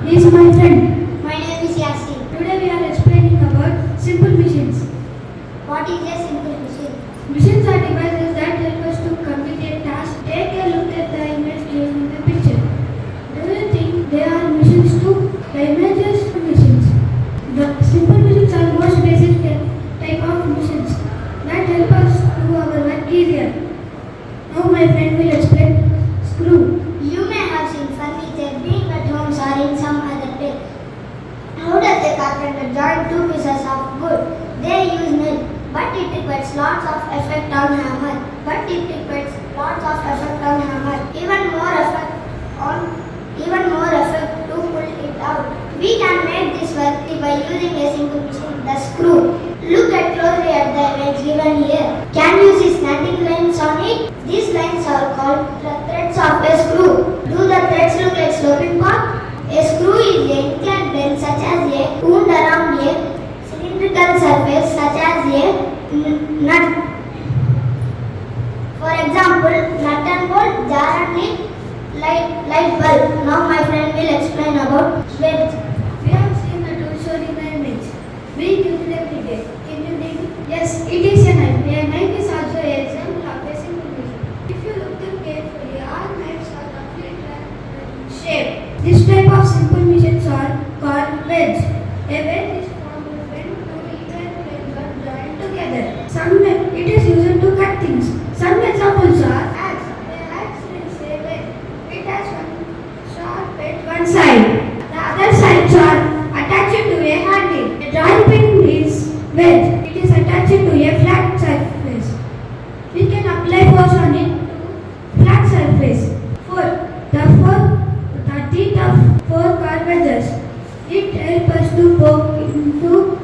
He is my friend. My name is Yasin. Today we are explaining about simple machines. What is a simple machine? Machines are devices that help us to complete a task. Take a look at the image given in the picture. Do you think they are machines too? The images are machines. The simple machines are most basic type of machines that help us do our work easier. Now my friend will explain screw. You may have seen furniture being at homes or in some other place. How does a carpenter join two pieces of wood? They use nail, but it requires lots of effect on hammer. Even more effect to pull it out. We can make this work by using a simple machine, the screw. Look closely at the image given here. Can you see slanting lines on it? These lines are called the threads of a screw. Do the threads look like sloping path? A screw is a inclined plane such as a wound around a cylindrical surface such as a nut. For example, nut and bolt, jar and lid, light bulb. Now my friend will explain about wedge. We have seen the tool shown in the image. We use it every day. Can you name it? Yes, it is a knife. A knife is also an example of a simple machine. If you look them carefully, all knives are complete shape. This type of simple machines are called wedge. A wedge is formed when two even planes are joined together. It is used to cut things. Some examples are axe. A axe is a wedge. It has one sharp edge one side. The other sides are attached to a handle. A drawing pin is wedge. It is attached to a flat surface. We can apply force on it to flat surface. The teeth of fork are wedges. It helps us to poke into